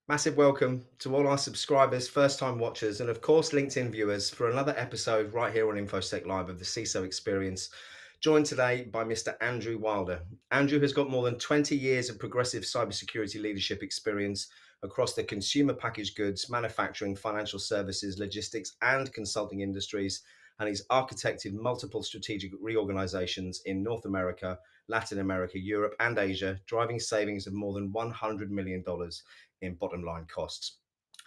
Massive welcome to all our subscribers, first-time watchers, and of course LinkedIn viewers for another episode right here on InfoSec Live of the CISO Experience. Joined today by Mr. Andrew Wilder. Andrew has got more than 20 years of progressive cybersecurity leadership experience across the consumer packaged goods, manufacturing, financial services, logistics, and consulting industries, and he's architected multiple strategic reorganizations in North America, Latin America, Europe, and Asia, driving savings of more than $100 million in bottom line costs.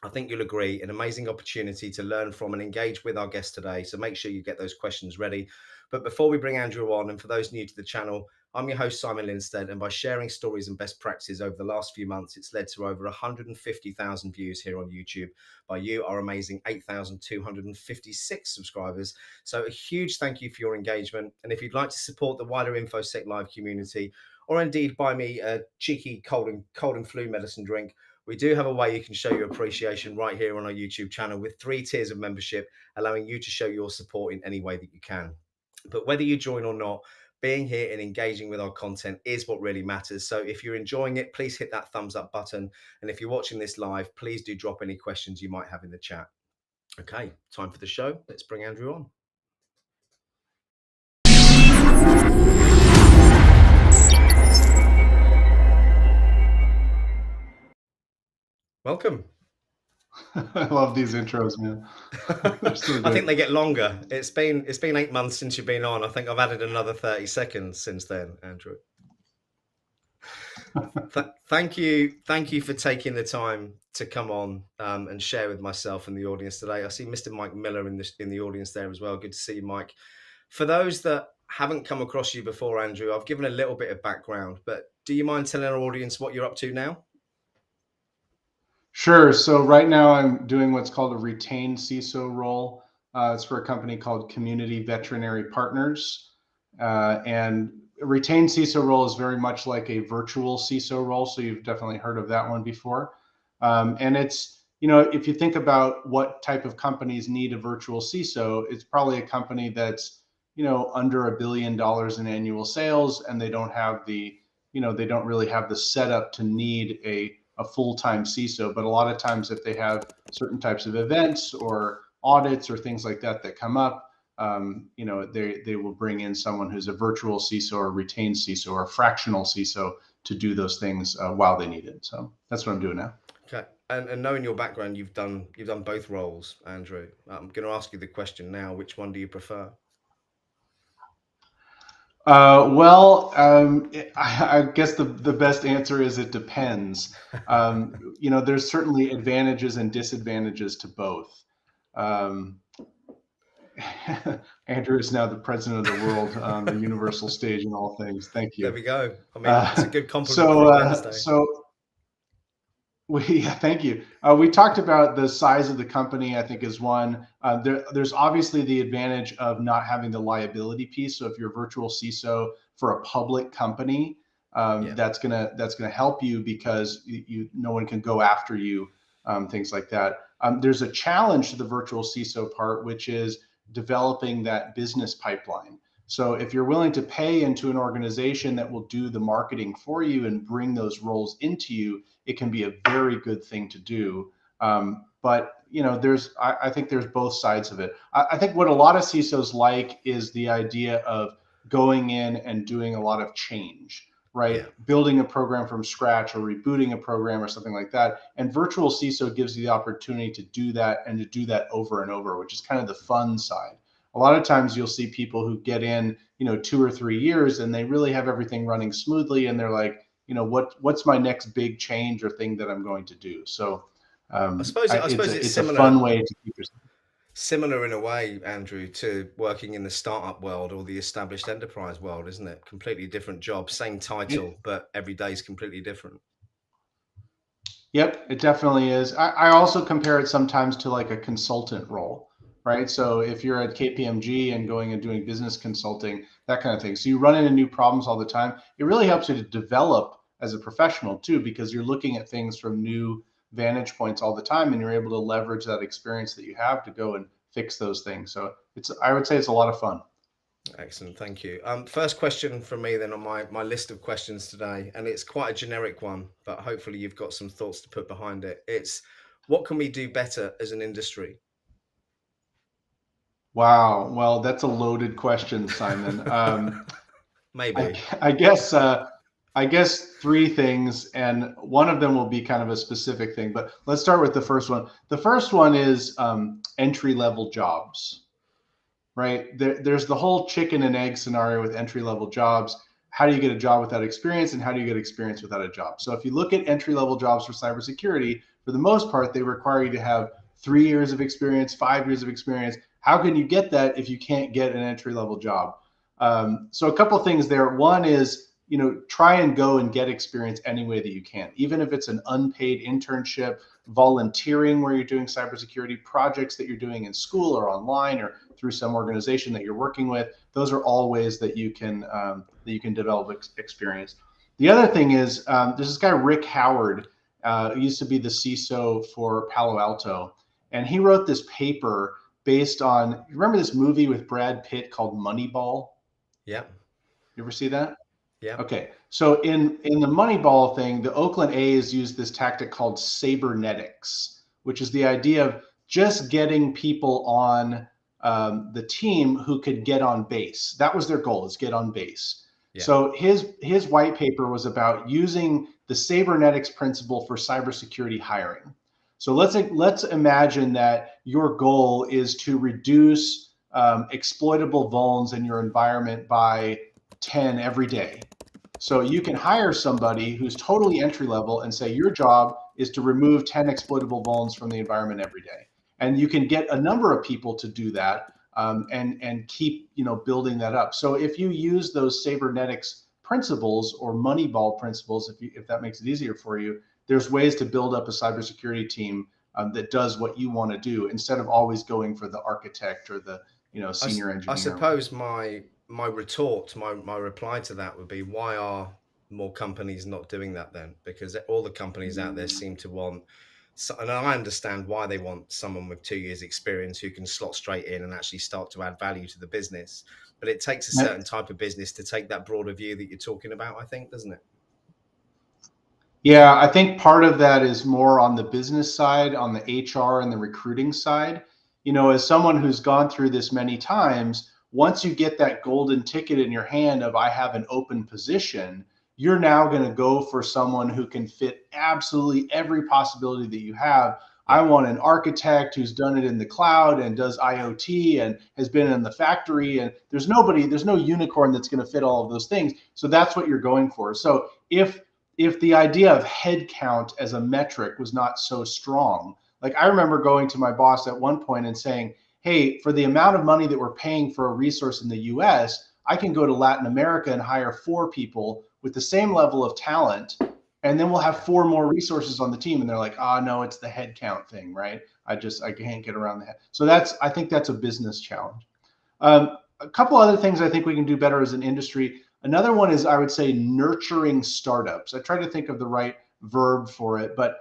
I think you'll agree, an amazing opportunity to learn from and engage with our guest today. So make sure you get those questions ready. But before we bring Andrew on, and for those new to the channel, I'm your host, Simon Linstead, and by sharing stories and best practices over the last few months, it's led to over 150,000 views here on YouTube by you, our amazing 8,256 subscribers. So a huge thank you for your engagement. And if you'd like to support the wider InfoSec Live community, or indeed buy me a cheeky cold and flu medicine drink, we do have a way you can show your appreciation right here on our YouTube channel with 3 tiers of membership, allowing you to show your support in any way that you can. But whether you join or not, being here and engaging with our content is what really matters. So if you're enjoying it, please hit that thumbs up button. And if you're watching this live, please do drop any questions you might have in the chat. Okay, time for the show. Let's bring Andrew on. Welcome. I love these intros, man. So I think they get longer. It's been 8 months since you've been on. I think I've added another 30 seconds since then, Andrew. Thank you for taking the time to come on and share with myself and the audience today. I see Mr. Mike Miller in the audience there as well. Good to see you, Mike. For those that haven't come across you before, Andrew, I've given a little bit of background, but do you mind telling our audience what you're up to now? Sure. So right now I'm doing what's called a retained CISO role. It's for a company called Community Veterinary Partners. And a retained CISO role is very much like a virtual CISO role. So you've definitely heard of that one before. And it's, if you think about what type of companies need a virtual CISO, it's probably a company that's, under $1 billion in annual sales, and they don't have they don't really have the setup to need a full-time CISO. But a lot of times if they have certain types of events or audits or things like that come up, they will bring in someone who's a virtual CISO or retained CISO or a fractional CISO to do those things while they need it. So that's what I'm doing now. Okay. And knowing your background, you've done both roles, Andrew. I'm going to ask you the question now, which one do you prefer? I guess the best answer is it depends. There's certainly advantages and disadvantages to both. Andrew is now the president of the world on the universal stage in all things. Thank you. There we go. I mean, it's a good compliment for Wednesday. Thank you. We talked about the size of the company, I think, is one. There's obviously the advantage of not having the liability piece. So if you're a virtual CISO for a public company, that's gonna help you because no one can go after you, things like that. There's a challenge to the virtual CISO part, which is developing that business pipeline. So if you're willing to pay into an organization that will do the marketing for you and bring those roles into you, it can be a very good thing to do. But I think there's both sides of it. I think what a lot of CISOs like is the idea of going in and doing a lot of change, right? Yeah. Building a program from scratch or rebooting a program or something like that. And virtual CISO gives you the opportunity to do that and to do that over and over, which is kind of the fun side. A lot of times you'll see people who get in, 2 or 3 years and they really have everything running smoothly. And they're like, what's my next big change or thing that I'm going to do? So I suppose it's it's a fun similar. way to keep yourself. Similar in a way, Andrew, to working in the startup world or the established enterprise world, isn't it? Completely different job, same title, but every day is completely different. Yep, it definitely is. I also compare it sometimes to like a consultant role, right? So if you're at KPMG and going and doing business consulting, that kind of thing. So you run into new problems all the time. It really helps you to develop as a professional too, because you're looking at things from new vantage points all the time, and you're able to leverage that experience that you have to go and fix those things. So I would say it's a lot of fun. Excellent, thank you. First question from me then on my list of questions today, and it's quite a generic one, but hopefully you've got some thoughts to put behind it. It's what can we do better as an industry? Wow. Well, that's a loaded question, Simon. I, Maybe. I guess I guess three things, and one of them will be kind of a specific thing. But let's start with the first one. The first one is entry level jobs, right? There's the whole chicken and egg scenario with entry level jobs. How do you get a job without experience, and how do you get experience without a job? So if you look at entry level jobs for cybersecurity, for the most part, they require you to have 3 years of experience, 5 years of experience. How can you get that if you can't get an entry level job? So a couple of things there. One is, try and go and get experience any way that you can, even if it's an unpaid internship, volunteering where you're doing cybersecurity, projects that you're doing in school or online or through some organization that you're working with. Those are all ways that you can develop experience. The other thing is there's this guy Rick Howard, who used to be the CISO for Palo Alto, and he wrote this paper based on. You remember this movie with Brad Pitt called Moneyball? Yeah, You ever see that? yeah, Okay, so in the Moneyball thing, the Oakland A's used this tactic called cybernetics, which is the idea of just getting people on the team who could get on base. That was their goal, is get on base. yeah, So his white paper was about using the cybernetics principle for cybersecurity hiring. So let's imagine that your goal is to reduce exploitable vulns in your environment by 10 every day. So you can hire somebody who's totally entry level and say your job is to remove 10 exploitable vulns from the environment every day. And you can get a number of people to do that, and keep building that up. So if you use those cybernetics principles or Moneyball principles, if that makes it easier for you, there's ways to build up a cybersecurity team that does what you want to do instead of always going for the architect or the senior I engineer. suppose my retort, my reply to that would be, why are more companies not doing that then? Because all the companies out there seem to want, and I understand why they want someone with 2 years experience who can slot straight in and actually start to add value to the business. But it takes a certain type of business to take that broader view that you're talking about, I think, doesn't it? Yeah, I think part of that is more on the business side, on the HR and the recruiting side. As someone who's gone through this many times, once you get that golden ticket in your hand of I have an open position, you're now going to go for someone who can fit absolutely every possibility that you have. I Yeah. want an architect who's done it in the cloud and does IoT and has been in the factory. And there's no unicorn that's going to fit all of those things. So that's what you're going for. So if the idea of headcount as a metric was not so strong. Like I remember going to my boss at one point and saying, hey, for the amount of money that we're paying for a resource in the US, I can go to Latin America and hire 4 people with the same level of talent, and then we'll have Yeah. 4 more resources on the team. And they're like, oh, no, it's the headcount thing, right? I can't get around that. So I think that's a business challenge. A couple other things I think we can do better as an industry. Another one is, I would say, nurturing startups. I try to think of the right verb for it, but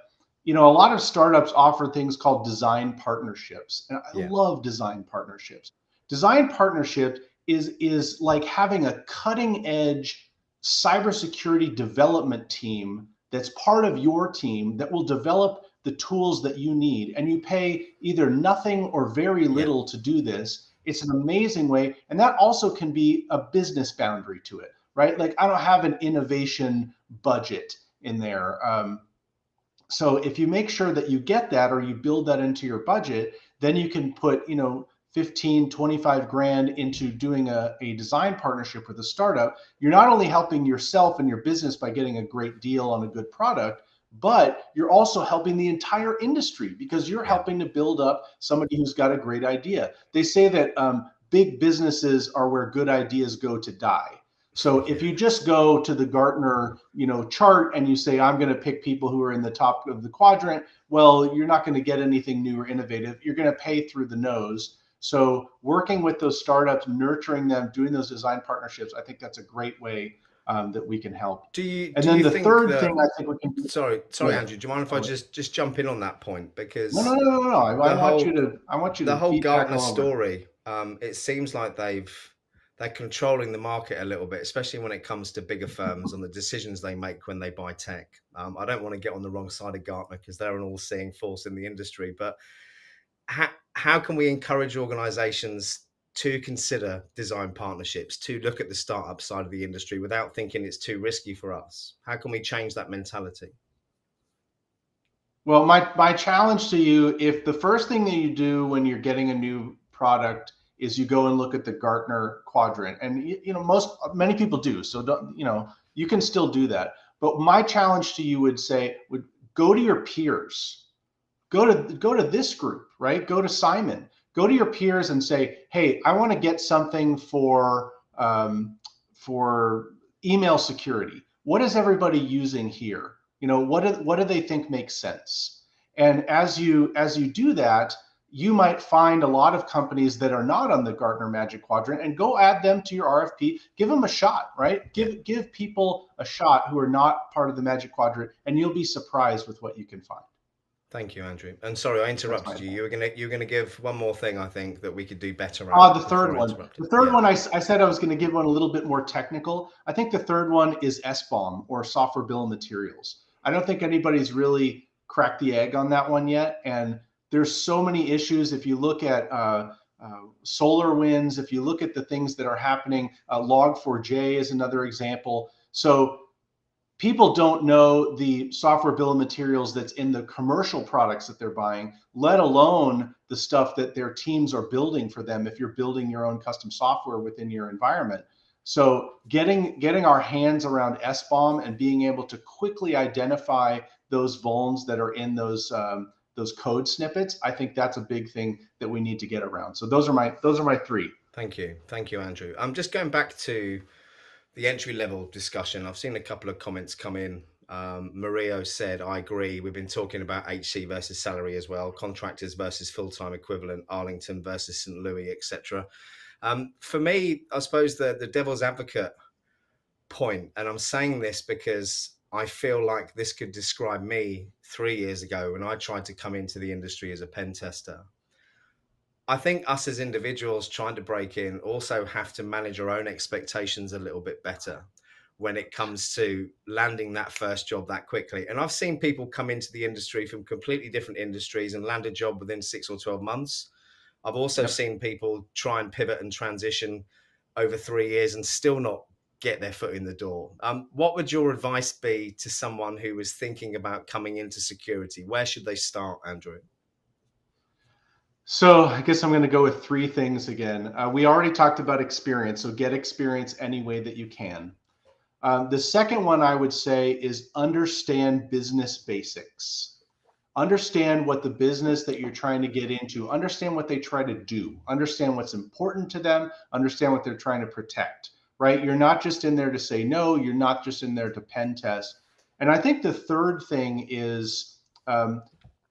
a lot of startups offer things called design partnerships, and I Yeah. love design partnerships. Design partnership is like having a cutting edge cybersecurity development team that's part of your team that will develop the tools that you need, and you pay either nothing or very Yeah. little to do this. It's an amazing way. And that also can be a business boundary to it, right? Like I don't have an innovation budget in there. So if you make sure that you get that or you build that into your budget, then you can put, 15, 25 grand into doing a design partnership with a startup. You're not only helping yourself and your business by getting a great deal on a good product, but you're also helping the entire industry because you're Yeah. helping to build up somebody who's got a great idea. They say that big businesses are where good ideas go to die. So if you just go to the Gartner, chart and you say, I'm going to pick people who are in the top of the quadrant, well, you're not going to get anything new or innovative. You're going to pay through the nose. So working with those startups, nurturing them, doing those design partnerships, I think that's a great way that we can help. Do you And do then you the think third thing that I think we can do. sorry, Go ahead. Andrew, do you mind if I Go ahead. just jump in on that point? No, no, Because no, no, no. I the want you whole to. I want you the to whole feedback Gartner all over. story, it seems like they're controlling the market a little bit, especially when it comes to bigger firms on the decisions they make when they buy tech. I don't want to get on the wrong side of Gartner because they're an all-seeing force in the industry, but how can we encourage organizations to consider design partnerships, to look at the startup side of the industry without thinking it's too risky for us? How can we change that mentality? Well, my challenge to you, if the first thing that you do when you're getting a new product is you go and look at the Gartner quadrant, and many people do, so don't, you can still do that. But my challenge to you would go to your peers, go to this group, right? Go to Simon, go to your peers and say, hey, I want to get something for email security. What is everybody using here? What do they think makes sense? And as you do that, you might find a lot of companies that are not on the Gartner Magic Quadrant and go add them to your RFP. Give them a shot, right? Give people a shot who are not part of the Magic Quadrant, and you'll be surprised with what you can find. Thank you, Andrew. And sorry, I That's my interrupted you. You were gonna give one more thing I think that we could do better at The before third I one. interrupted. The third Yeah. one, I said I was going to give one a little bit more technical. I think the third one is SBOM, or software bill of materials. I don't think anybody's really cracked the egg on that one yet. And there's so many issues. If you look at SolarWinds, if you look at the things that are happening, Log4j is another example. So people don't know the software bill of materials that's in the commercial products that they're buying, let alone the stuff that their teams are building for them if you're building your own custom software within your environment. So getting our hands around SBOM and being able to quickly identify those vulns that are in those code snippets, I think that's a big thing that we need to get around. So those are my three. Thank you, Andrew. I'm just going back to the entry level discussion. I've seen a couple of comments come in. Mario said, I agree. We've been talking about HC versus salary as well, contractors versus full-time equivalent, Arlington versus St. Louis, etc. For me, I suppose the devil's advocate point, and I'm saying this because I feel like this could describe me 3 years ago when I tried to come into the industry as a pen tester. I think us as individuals trying to break in also have to manage our own expectations a little bit better when it comes to landing that first job that quickly. And I've seen people come into the industry from completely different industries and land a job within 6 or 12 months. I've also Yep. seen people try and pivot and transition over 3 years and still not get their foot in the door. What would your advice be to someone who was thinking about coming into security? Where should they start, Andrew? So I guess I'm going to go with three things again. We already talked about experience, so get experience any way that you can. The second one I would say is understand business basics. Understand what the business that you're trying to get into, understand what they try to do, understand what's important to them, understand what they're trying to protect, right? You're not just in there to say no, you're not just in there to pen test. And I think the third thing is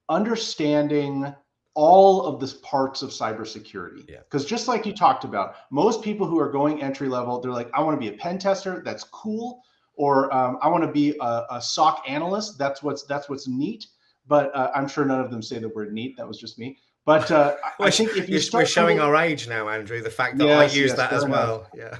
understanding all of the parts of cybersecurity. Yeah. Because just like you talked about, most people who are going entry level, they're like, I want to be a pen tester. That's cool. Or I want to be a SOC analyst. That's what's neat. But I'm sure none of them say the word neat. That was just me. But I think if you We're start showing coming, our age now, Andrew. The fact that I yes, use yes, that fair as enough. well. Yeah.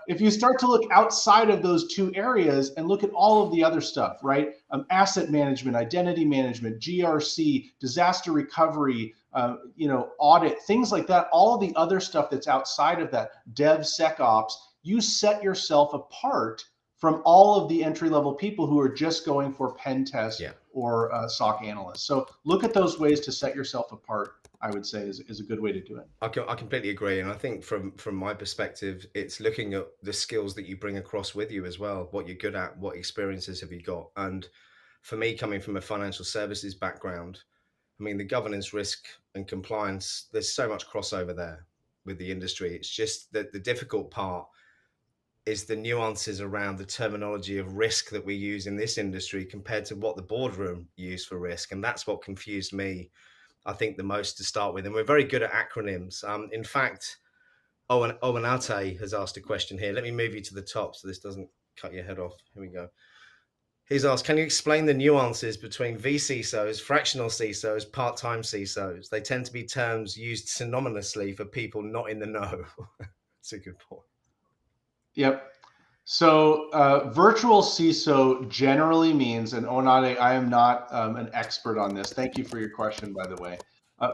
If you start to look outside of those two areas and look at all of the other stuff, right? Asset management, identity management, GRC, disaster recovery, audit, things like that, all the other stuff that's outside of that, DevSecOps, you set yourself apart from all of the entry-level people who are just going for pen test Yeah. or SOC analyst. So look at those ways to set yourself apart, I would say is a good way to do it. I completely agree, and I think from my perspective, it's looking at the skills that you bring across with you as well, what you're good at, what experiences have you got. And for me, coming from a financial services background, I mean, the governance, risk, and compliance, there's so much crossover there with the industry. It's just that the difficult part is the nuances around the terminology of risk that we use in this industry compared to what the boardroom use for risk, and that's what confused me, I think, the most to start with. And we're very good at acronyms. In fact, Owen Ate has asked a question here. Let me move you to the top so this doesn't cut your head off. Here we go. He's asked, can you explain the nuances between VCSOs, fractional CISOs, part-time CISOs? They tend to be terms used synonymously for people not in the know. That's a good point. Yep. So virtual CISO generally means, and Onade, I am not an expert on this. Thank you for your question, by the way.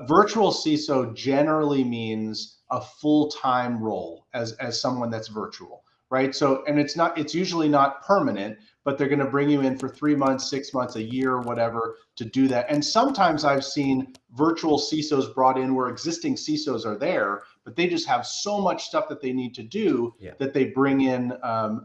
Virtual CISO generally means a full-time role as someone that's virtual, right? So, and it's usually not permanent, but they're going to bring you in for 3 months, 6 months, a year, whatever, to do that. And sometimes I've seen virtual CISOs brought in where existing CISOs are there, but they just have so much stuff that they need to do that they bring in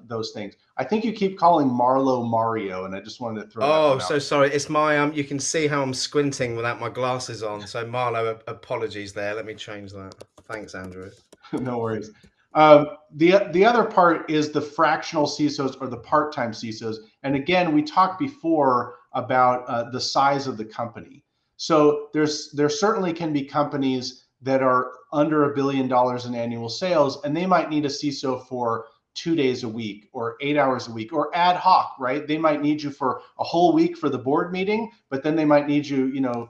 those things. I think you keep calling Marlo Mario, and I just wanted to throw that one out. So sorry. It's my you can see how I'm squinting without my glasses on. So Marlo, apologies there. Let me change that. Thanks, Andrew. No worries. The other part is the fractional CISOs or the part-time CISOs. And again, we talked before about the size of the company. So there certainly can be companies that are under $1 billion in annual sales, and they might need a CISO for 2 days a week or 8 hours a week or ad hoc, right? They might need you for a whole week for the board meeting, but then they might need you,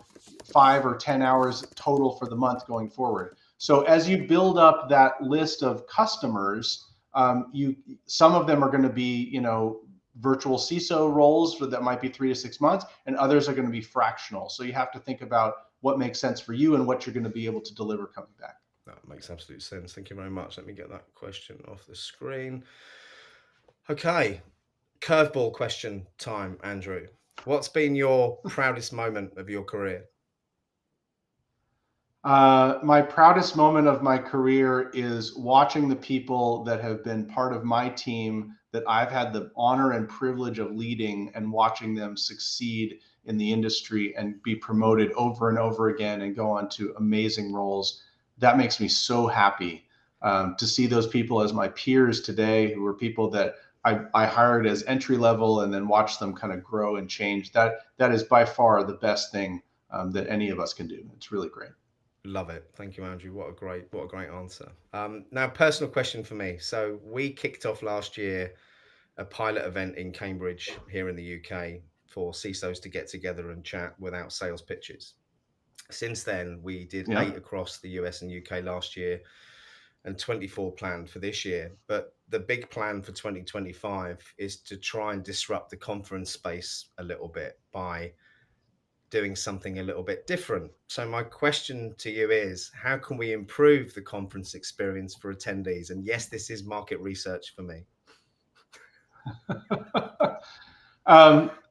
5 or 10 hours total for the month going forward. So as you build up that list of customers, some of them are going to be, virtual CISO roles that might be 3 to 6 months, and others are going to be fractional. So you have to think about what makes sense for you and what you're going to be able to deliver coming back. That makes absolute sense. Thank you very much. Let me get that question off the screen. Okay, curveball question time, Andrew. What's been your proudest moment of your career? My proudest moment of my career is watching the people that have been part of my team that I've had the honor and privilege of leading and watching them succeed in the industry and be promoted over and over again and go on to amazing roles. That makes me so happy to see those people as my peers today, who are people that I hired as entry level and then watch them kind of grow and change. That is by far the best thing that any of us can do. It's really great. Love it. Thank you, Andrew. What a great answer. Now, personal question for me. So we kicked off last year a pilot event in Cambridge here in the UK for CISOs to get together and chat without sales pitches. Since then, we did 8 across the US and UK last year and 24 planned for this year. But the big plan for 2025 is to try and disrupt the conference space a little bit by doing something a little bit different. So my question to you is, how can we improve the conference experience for attendees? And yes, this is market research for me.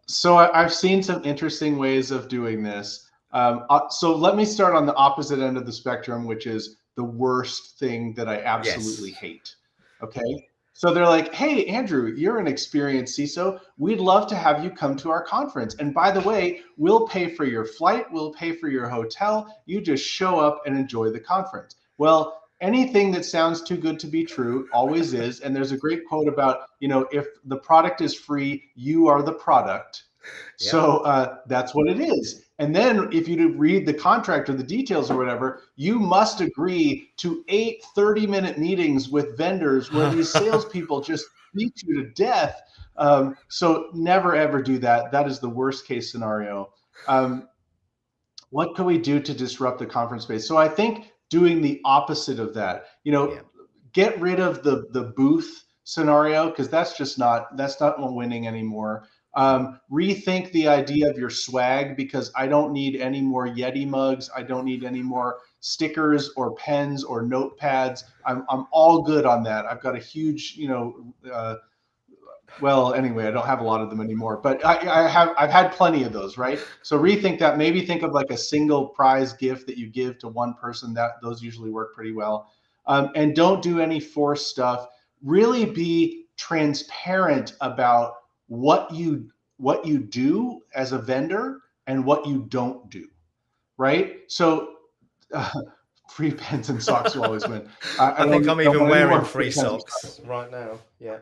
So I've seen some interesting ways of doing this. So let me start on the opposite end of the spectrum, which is the worst thing that I absolutely hate. Okay. So they're like, hey, Andrew, you're an experienced CISO. We'd love to have you come to our conference. And by the way, we'll pay for your flight. We'll pay for your hotel. You just show up and enjoy the conference. Well, anything that sounds too good to be true always is. And there's a great quote about, if the product is free, you are the product. Yep. So that's what it is. And then if you read the contract or the details or whatever, you must agree to 8 30-minute meetings with vendors where these salespeople just beat you to death. So never, ever do that. That is the worst case scenario. What can we do to disrupt the conference space? So I think doing the opposite of that, get rid of the booth scenario, because that's not winning anymore. Rethink the idea of your swag, because I don't need any more Yeti mugs. I don't need any more stickers or pens or notepads. I'm all good on that. I've got a huge, well, anyway, I don't have a lot of them anymore, but I've had plenty of those, right? So rethink that. Maybe think of like a single prize gift that you give to one person. That those usually work pretty well. And don't do any forced stuff. Really be transparent about what you do as a vendor and what you don't do, right? So uh, free pens and socks will always win. I I think I'm don't even want any wearing more free free pens or socks. socks right now. Yeah.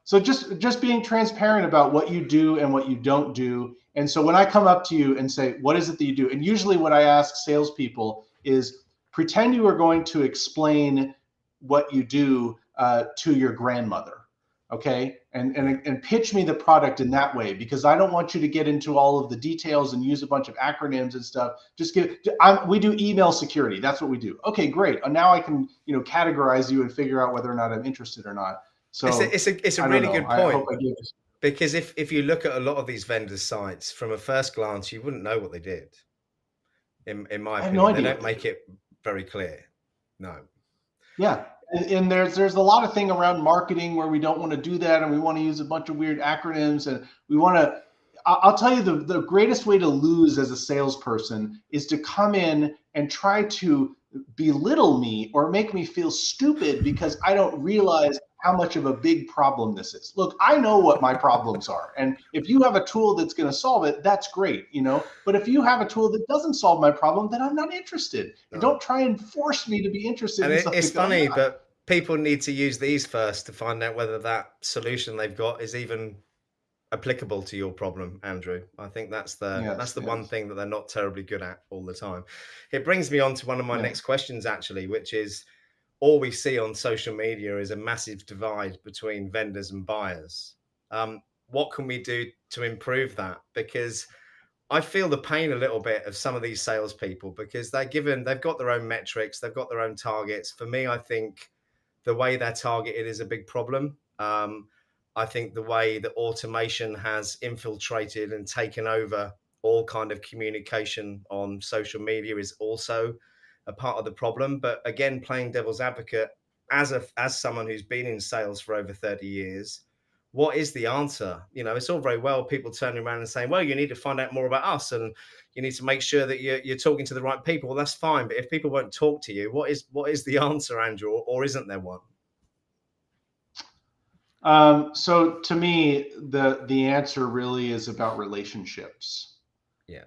So just being transparent about what you do and what you don't do. And so when I come up to you and say, what is it that you do? And usually what I ask salespeople is, pretend you are going to explain what you do to your grandmother. Okay. And pitch me the product in that way, because I don't want you to get into all of the details and use a bunch of acronyms and stuff. Just we do email security. That's what we do. Okay, great. And now I can, categorize you and figure out whether or not I'm interested or not. So It's a I don't really know. good I hope point, I gave this. because if you look at a lot of these vendors' sites from a first glance, you wouldn't know what they did. In my I have no opinion, they idea what don't they do. make it very clear. No. Yeah, and there's a lot of thing around marketing where we don't want to do that, and we want to use a bunch of weird acronyms, and we want to. I'll tell you, the greatest way to lose as a salesperson is to come in and try to belittle me or make me feel stupid because I don't realize how much of a big problem this is. Look, I know what my problems are. And if you have a tool that's going to solve it, that's great, But if you have a tool that doesn't solve my problem, then I'm not interested. And No. don't try and force me to be interested And in it's something that I'm funny, not. but people need to use these first to find out whether that solution they've got is even applicable to your problem, Andrew. I think that's Yes, the one yes. thing that they're not terribly good at all the time. It brings me on to one of my Yeah. next questions, actually, which is, all we see on social media is a massive divide between vendors and buyers. What can we do to improve that? Because I feel the pain a little bit of some of these salespeople, because they've got their own metrics, they've got their own targets. For me, I think the way they're targeted is a big problem. I think the way that automation has infiltrated and taken over all kind of communication on social media is also a part of the problem. But again, playing devil's advocate, as someone who's been in sales for over 30 years, what is the answer? It's all very well people turning around and saying, well, you need to find out more about us, and you need to make sure that you're talking to the right people. Well, that's fine. But if people won't talk to you, what is the answer, Andrew? Or isn't there one? So to me, the answer really is about relationships. Yeah.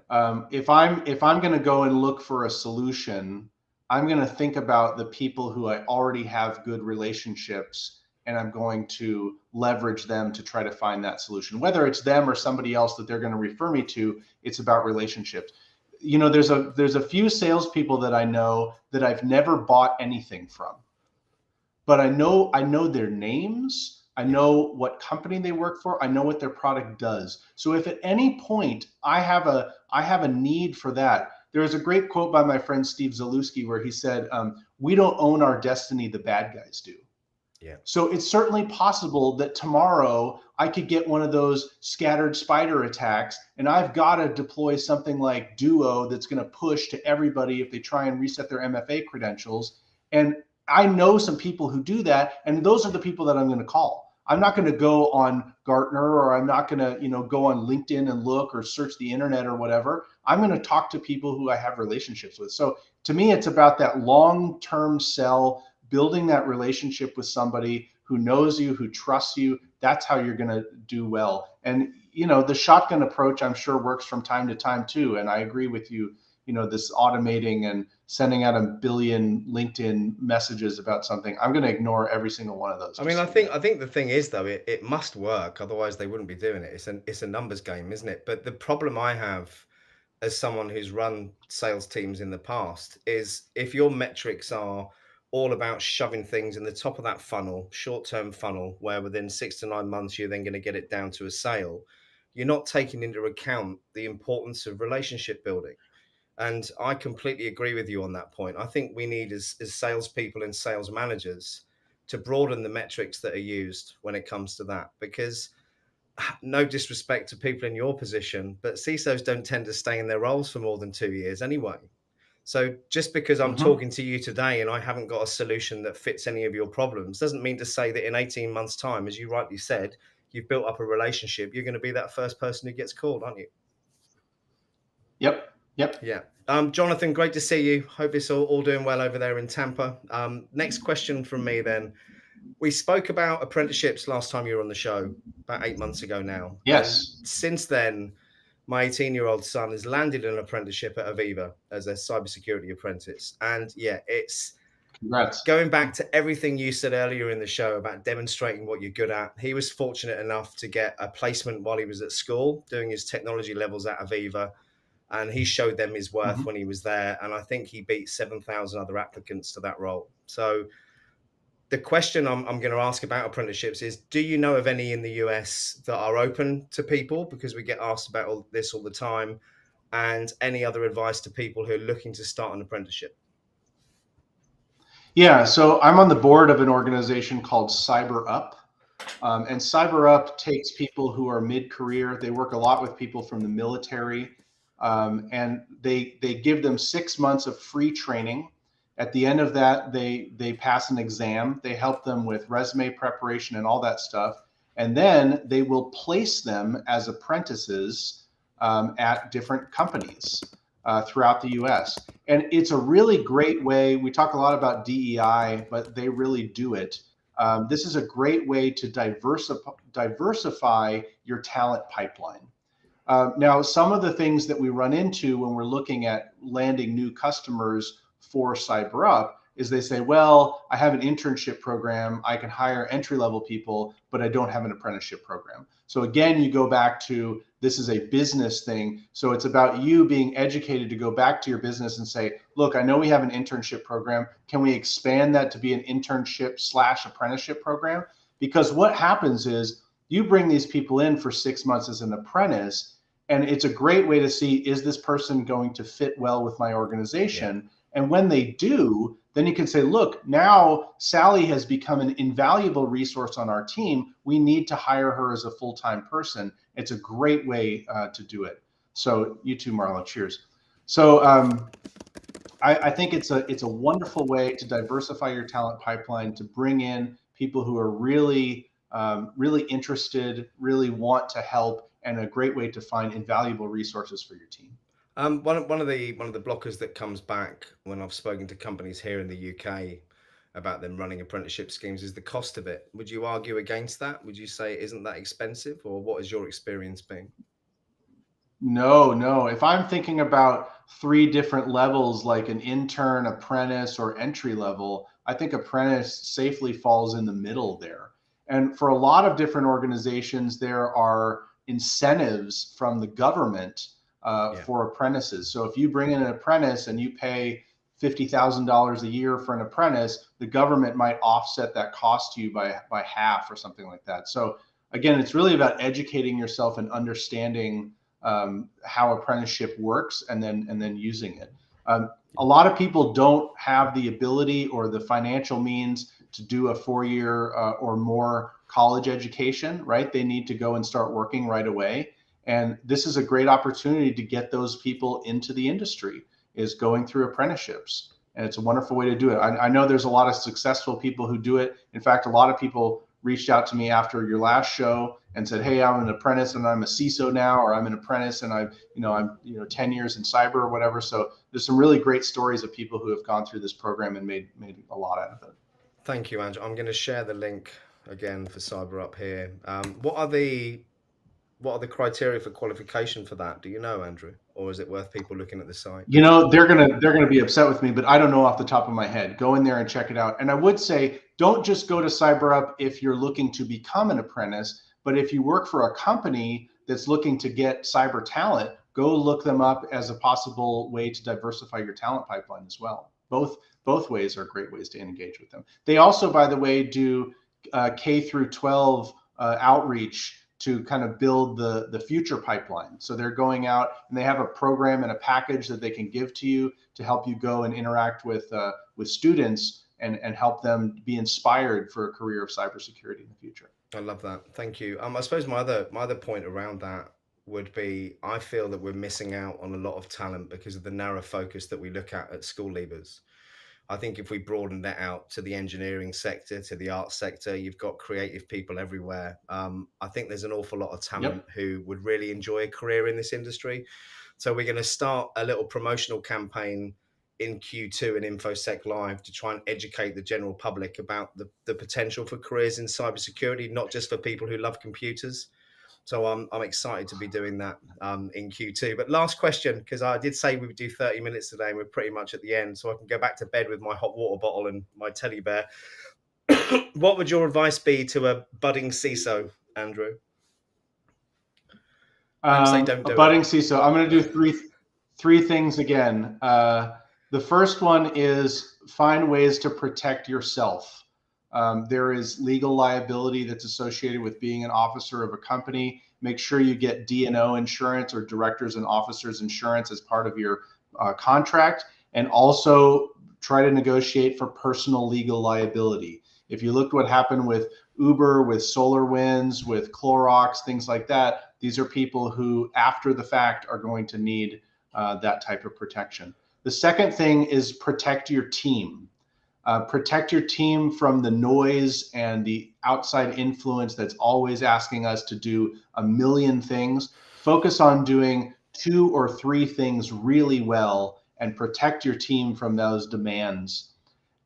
If I'm going to go and look for a solution, I'm going to think about the people who I already have good relationships, and I'm going to leverage them to try to find that solution. Whether it's them or somebody else that they're going to refer me to, it's about relationships. There's a few salespeople that I know that I've never bought anything from, but I know their names. I Yeah. know what company they work for. I know what their product does. So if at any point I have a need for that, there is a great quote by my friend Steve Zalewski where he said, "We don't own our destiny; the bad guys do." Yeah. So it's certainly possible that tomorrow I could get one of those scattered spider attacks, and I've got to deploy something like Duo that's going to push to everybody if they try and reset their MFA credentials. And I know some people who do that, and those are the people that I'm going to call. I'm not going to go on Gartner, or I'm not going to, go on LinkedIn and look or search the internet or whatever. I'm going to talk to people who I have relationships with. So to me, it's about that long-term sell, building that relationship with somebody who knows you, who trusts you. That's how you're going to do well. And the shotgun approach, I'm sure, works from time to time too. And I agree with you. This automating and sending out a billion LinkedIn messages about something, I'm going to ignore every single one of those. I mean, Just I so you think know. I think the thing is, though, it must work, otherwise they wouldn't be doing it. It's a numbers game, isn't it? But the problem I have, as someone who's run sales teams in the past, is if your metrics are all about shoving things in the top of that funnel, short-term funnel, where within 6 to 9 months you're then going to get it down to a sale, you're not taking into account the importance of relationship building. And I completely agree with you on that point. I think we need, as salespeople and sales managers, to broaden the metrics that are used when it comes to that. Because no disrespect to people in your position, but CISOs don't tend to stay in their roles for more than 2 years anyway. So just because I'm Hmm. talking to you today and I haven't got a solution that fits any of your problems doesn't mean to say that in 18 months' time, as you rightly said, you've built up a relationship, you're going to be that first person who gets called, aren't you? Yep. Yep. Yeah. Jonathan, great to see you. Hope it's all doing well over there in Tampa. Next question from me then. We spoke about apprenticeships last time you were on the show, about 8 months ago now. And Yes. since then, my 18-year-old son has landed an apprenticeship at Aviva as a cybersecurity apprentice. And yeah, it's Congrats. going back to everything you said earlier in the show about demonstrating what you're good at. He was fortunate enough to get a placement while he was at school doing his technology levels at Aviva, and he showed them his worth Hmm. when he was there. And I think he beat 7,000 other applicants to that role. So the question I'm going to ask about apprenticeships is, do you know of any in the US that are open to people? Because we get asked about all this all the time. And any other advice to people who are looking to start an apprenticeship? Yeah. So I'm on the board of an organization called CyberUp. And CyberUp takes people who are mid-career. They work a lot with people from the military, and they give them 6 months of free training. At the end of that, they pass an exam. They help them with resume preparation and all that stuff, and then they will place them as apprentices at different companies throughout the U.S. And it's a really great way. We talk a lot about DEI, but they really do it. This is a great way to diversify your talent pipeline. Now, some of the things that we run into when we're looking at landing new customers for CyberUp is they say, well, I have an internship program, I can hire entry-level people, but I don't have an apprenticeship program. So again, you go back to, this is a business thing. So it's about you being educated to go back to your business and say, look, I know we have an internship program. Can we expand that to be an internship/apprenticeship program? Because what happens is you bring these people in for 6 months as an apprentice, and it's a great way to see, is this person going to fit well with my Yeah. organization? And when they do, then you can say, look, now Sally has become an invaluable resource on our team. We need to hire her as a full-time person. It's a great way to do it. So you too, Marla, cheers. So I think it's a wonderful way to diversify your talent pipeline, to bring in people who are really really interested, really want to help, and a great way to find invaluable resources for your team. One of the blockers that comes back when I've spoken to companies here in the UK about them running apprenticeship schemes is the cost of it. Would you argue against that? Would you say it isn't that expensive, or what has your experience been? No, no. If I'm thinking about three different levels, like an intern, apprentice, or entry level, I think apprentice safely falls in the middle there. And for a lot of different organizations, there are incentives from the government Yeah. for apprentices. So if you bring in an apprentice and you pay $50,000 a year for an apprentice, the government might offset that cost to you by half or something like that. So again, it's really about educating yourself and understanding how apprenticeship works, and then using it. A lot of people don't have the ability or the financial means to do a 4-year or more college education, right? They need to go and start working right away. And this is a great opportunity to get those people into the industry, is going through apprenticeships. And it's a wonderful way to do it. I know there's a lot of successful people who do it. In fact, a lot of people reached out to me after your last show and said, "Hey, I'm an apprentice and I'm a CISO now," or "I'm an apprentice and I'm 10 years in cyber," or whatever. So there's some really great stories of people who have gone through this program and made a lot out of it. Thank you, Andrew. I'm going to share the link again for Cyber Up here. What are the criteria for qualification for that? Do you know, Andrew, or is it worth people looking at the site? They're gonna be upset with me, but I don't know off the top of my head. Go in there and check it out. And I would say, don't just go to CyberUp if you're looking to become an apprentice, but if you work for a company that's looking to get cyber talent, go look them up as a possible way to diversify your talent pipeline as well. Both ways are great ways to engage with them. They also, by the way, do K through 12 outreach to kind of build the future pipeline. So they're going out and they have a program and a package that they can give to you to help you go and interact with students and help them be inspired for a career of cybersecurity in the future. I love that. Thank you. I suppose my other point around that would be, I feel that we're missing out on a lot of talent because of the narrow focus that we look at school leavers. I think if we broaden that out to the engineering sector, to the arts sector, you've got creative people everywhere. I think there's an awful lot of talent who would really enjoy a career in this industry. So we're going to start a little promotional campaign in Q2 in InfoSec Live to try and educate the general public about the potential for careers in cybersecurity, not just for people who love computers. So I'm excited to be doing that in Q2. But last question, because I did say we would do 30 minutes today, and we're pretty much at the end, so I can go back to bed with my hot water bottle and my teddy bear. What would your advice be to a budding CISO, Andrew? A budding CISO. I'm going to do three things again. The first one is find ways to protect yourself. There is legal liability that's associated with being an officer of a company. Make sure you get D&O insurance or directors and officers insurance as part of your contract, and also try to negotiate for personal legal liability. If you looked what happened with Uber, with SolarWinds, with Clorox, things like that, these are people who after the fact are going to need that type of protection. The second thing is protect your team. Protect your team from the noise and the outside influence that's always asking us to do a million things. Focus on doing 2 or 3 things really well and protect your team from those demands.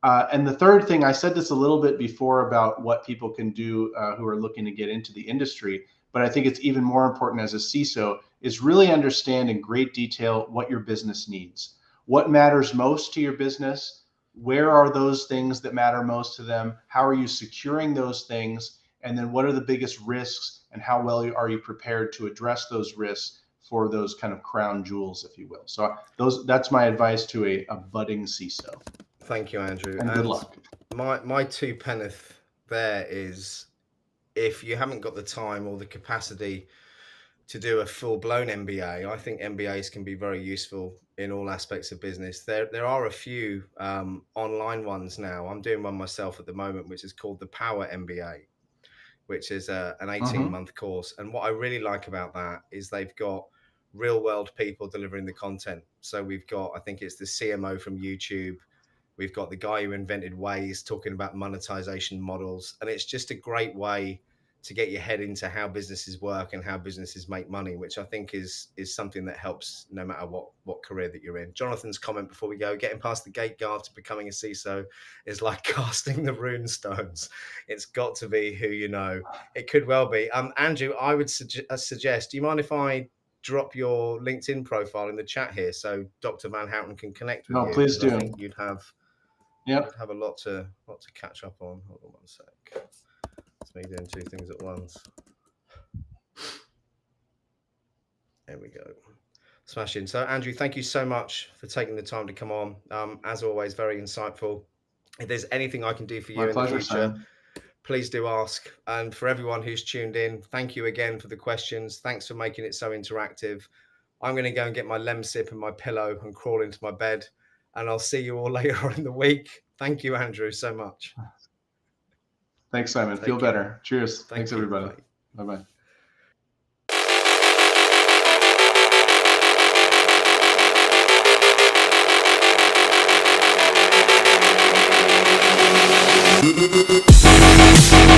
And the third thing, I said this a little bit before about what people can do who are looking to get into the industry, but I think it's even more important as a CISO, is really understand in great detail what your business needs. What matters most to your business? Where are those things that matter most to them? How are you securing those things? And then what are the biggest risks, and how well are you prepared to address those risks for those kind of crown jewels, if you will? So that's my advice to a budding CISO. Thank you, Andrew. And good luck. My two penneth there is, if you haven't got the time or the capacity to do a full-blown MBA, I think MBAs can be very useful in all aspects of business. There are a few online ones now. I'm doing one myself at the moment, which is called the Power MBA, which is an 18-month course. And what I really like about that is they've got real-world people delivering the content. So we've got, I think it's the CMO from YouTube. We've got the guy who invented Waze talking about monetization models. And it's just a great way to get your head into how businesses work and how businesses make money, which I think is something that helps no matter what career that you're in. Jonathan's comment before we go, getting past the gate guard to becoming a CISO is like casting the rune stones. It's got to be who you know. It could well be. Andrew, I would suggest, do you mind if I drop your LinkedIn profile in the chat here so Dr. Van Houten can connect with you? No, please do. I think you'd have a lot to catch up on. Hold on one sec. It's me doing 2 things at once. There we go. Smashing. So Andrew, thank you so much for taking the time to come on. As always, very insightful. If there's anything I can do for you in the future, Simon, please do ask. And for everyone who's tuned in, thank you again for the questions. Thanks for making it so interactive. I'm going to go and get my Lemsip and my pillow and crawl into my bed. And I'll see you all later on in the week. Thank you, Andrew, so much. Thanks, Simon. Feel better. Cheers. Thanks, everybody. Bye-bye. Bye-bye.